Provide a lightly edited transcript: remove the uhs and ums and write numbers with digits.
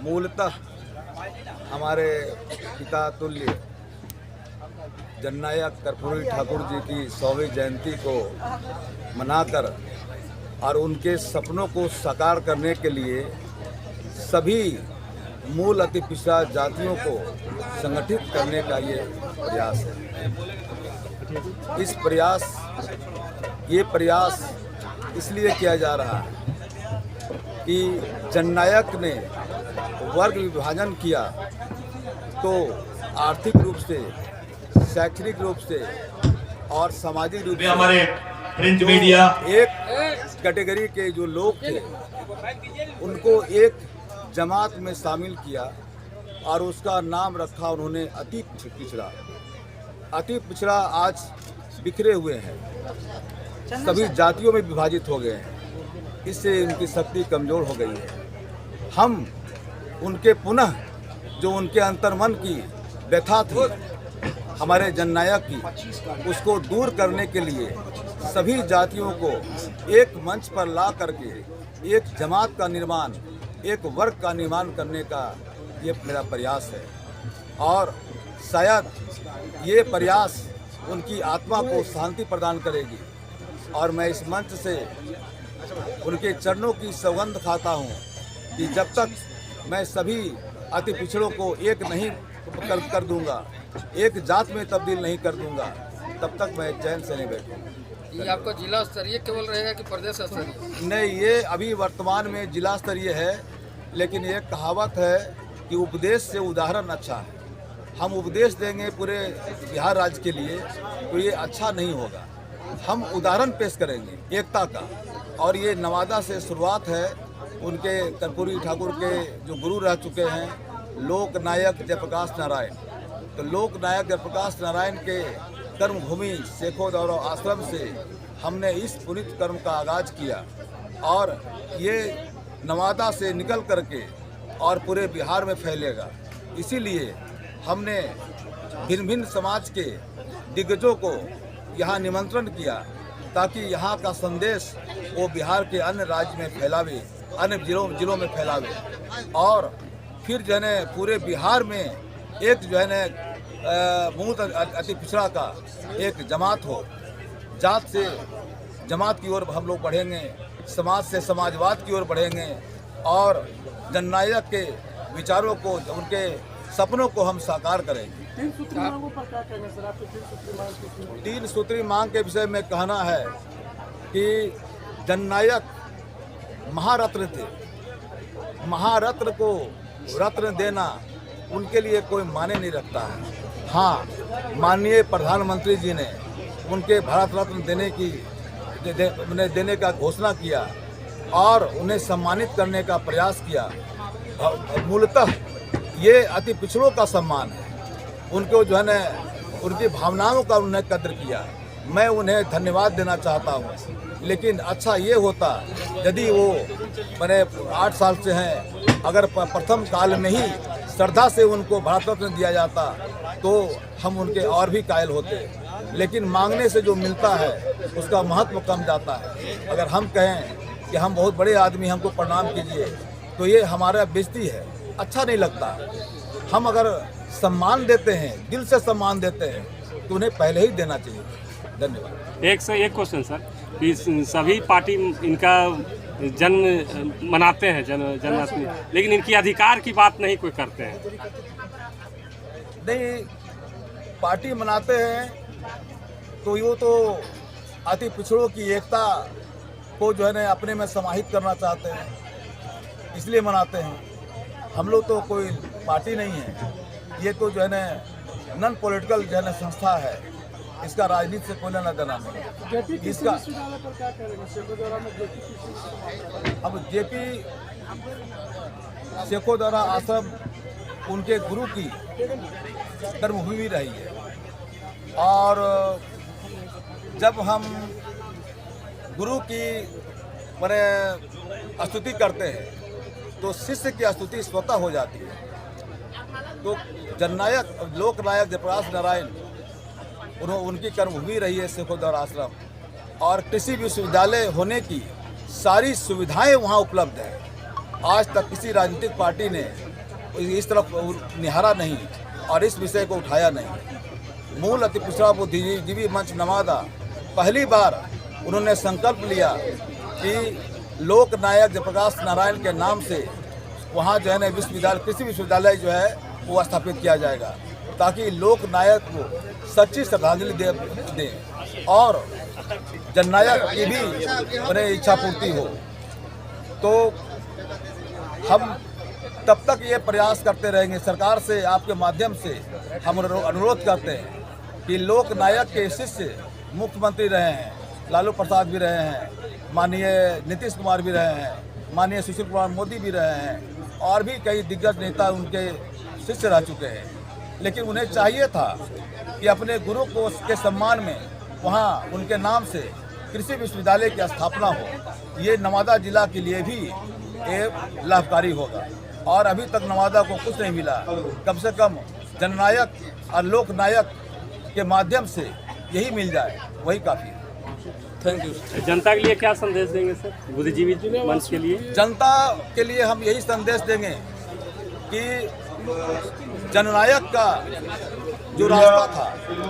मूलतः हमारे पिता तुल्य जननायक कर्पूरी ठाकुर जी की 100वीं जयंती को मनाकर और उनके सपनों को साकार करने के लिए सभी मूल अति पिछड़ा जातियों को संगठित करने का ये प्रयास है। ये प्रयास इसलिए किया जा रहा है कि जननायक ने वर्ग विभाजन किया तो आर्थिक रूप से, शैक्षणिक रूप से और सामाजिक रूप से हमारे प्रिंट मीडिया एक कैटेगरी के जो लोग थे उनको एक जमात में शामिल किया और उसका नाम रखा उन्होंने अति पिछड़ा। अति पिछड़ा आज बिखरे हुए हैं, सभी जातियों में विभाजित हो गए हैं, इससे उनकी शक्ति कमज़ोर हो गई है। हम उनके पुनः जो उनके अंतर्मन की व्यथा थी हमारे जननायक की, उसको दूर करने के लिए सभी जातियों को एक मंच पर ला करके एक जमात का निर्माण, एक वर्ग का निर्माण करने का ये मेरा प्रयास है। और शायद ये प्रयास उनकी आत्मा को शांति प्रदान करेगी। और मैं इस मंच से उनके चरणों की सौगंध खाता हूँ कि जब तक मैं सभी अति पिछड़ों को एक नहीं कर दूंगा, एक जात में तब्दील नहीं कर दूंगा, तब तक मैं चैन से नहीं बैठूंगा। ये आपका जिला स्तरीय केवल रहेगा कि प्रदेश स्तरीय? नहीं, ये अभी वर्तमान में जिला स्तरीय है, लेकिन ये कहावत है कि उपदेश से उदाहरण अच्छा है। हम उपदेश देंगे पूरे बिहार राज्य के लिए तो ये अच्छा नहीं होगा। हम उदाहरण पेश करेंगे एकता का, और ये नवादा से शुरुआत है। उनके कर्पूरी ठाकुर के जो गुरु रह चुके हैं लोक नायक जयप्रकाश नारायण, तो लोक नायक जयप्रकाश नारायण के कर्मभूमि शेखोदौरा आश्रम से हमने इस पुनीत कर्म का आगाज किया और ये नवादा से निकल करके और पूरे बिहार में फैलेगा। इसीलिए हमने भिन्न भिन्न समाज के दिग्गजों को यहाँ निमंत्रण किया ताकि यहाँ का संदेश वो बिहार के अन्य राज्य में फैलावे, अन्य जिलों में फैलावे, और फिर जो है पूरे बिहार में एक जो है मूल अति पिछड़ा का एक जमात हो। जात से जमात की ओर हम लोग बढ़ेंगे, समाज से समाजवाद की ओर बढ़ेंगे और जननायक के विचारों को, उनके सपनों को हम साकार करेंगे। तीन सूत्री मांग के विषय में कहना है कि जननायक महारत्न थे, महारत्न को रत्न देना उनके लिए कोई माने नहीं रखता है। हाँ, माननीय प्रधानमंत्री जी ने उनके भारत रत्न देने का घोषणा किया और उन्हें सम्मानित करने का प्रयास किया। मूलतः ये अति पिछड़ों का सम्मान है, उनको जो है न उनकी भावनाओं का उन्होंने कद्र किया। मैं उन्हें धन्यवाद देना चाहता हूँ, लेकिन अच्छा ये होता यदि वो मैंने 8 साल से हैं, अगर प्रथम काल में ही श्रद्धा से उनको भारत रत्न दिया जाता तो हम उनके और भी कायल होते। लेकिन मांगने से जो मिलता है उसका महत्व कम जाता है। अगर हम कहें कि हम बहुत बड़े आदमी, हमको प्रणाम कीजिए, तो ये हमारा बेइज्जती है, अच्छा नहीं लगता। हम अगर सम्मान देते हैं, दिल से सम्मान देते हैं, तो उन्हें पहले ही देना चाहिए। धन्यवाद। एक से एक क्वेश्चन सर, कि सभी पार्टी इनका जन्म मनाते हैं, जन्माष्टमी, लेकिन इनकी अधिकार की बात नहीं कोई करते हैं। नहीं, पार्टी मनाते हैं तो ये तो अति पिछड़ों की एकता को जो है ना अपने में समाहित करना चाहते हैं, इसलिए मनाते हैं। हम लोग तो कोई पार्टी नहीं है, ये तो जो है ना नॉन पॉलिटिकल जो है ना संस्था है, इसका राजनीति से कोई लेना देना नहीं। इसका अब जेपी शेखोदौरा आश्रम उनके गुरु की कर्मभूमि रही है, और जब हम गुरु की मैंने स्तुति करते हैं तो शिष्य की स्तुति स्वतः हो जाती है। तो जननायक लोकनायक जयप्रकाश नारायण उनकी कर्मभूमि रही है शेखोदौरा आश्रम, और कृषि विश्वविद्यालय होने की सारी सुविधाएं वहां उपलब्ध है। आज तक किसी राजनीतिक पार्टी ने इस तरफ निहारा नहीं और इस विषय को उठाया नहीं। मूल अति पिछड़ा बुद्धिजीवी मंच नवादा पहली बार उन्होंने संकल्प लिया कि लोक नायक जयप्रकाश नारायण के नाम से वहाँ जो है ना विश्वविद्यालय, कृषि विश्वविद्यालय जो है वो स्थापित किया जाएगा, ताकि लोक नायक को सच्ची श्रद्धांजलि दें और जननायक की भी उन्हें इच्छा पूर्ति हो। तो हम तब तक ये प्रयास करते रहेंगे। सरकार से आपके माध्यम से हम अनुरोध करते हैं कि लोक नायक के शिष्य मुख्यमंत्री रहे हैं, लालू प्रसाद भी रहे हैं, माननीय नीतीश कुमार भी रहे हैं, माननीय सुशील कुमार मोदी भी रहे हैं और भी कई दिग्गज नेता उनके शिष्य रह चुके हैं। लेकिन उन्हें चाहिए था कि अपने गुरु को के सम्मान में वहाँ उनके नाम से कृषि विश्वविद्यालय की स्थापना हो। ये नवादा जिला के लिए भी एक लाभकारी होगा और अभी तक नवादा को कुछ नहीं मिला। कम से कम जननायक और लोक नायक के माध्यम से यही मिल जाए, वही काफ़ी है। Thank you. जनता के लिए क्या संदेश देंगे सर, बुद्धिजीवी मंच के लिए? जनता के लिए हम यही संदेश देंगे कि जननायक का जो रास्ता था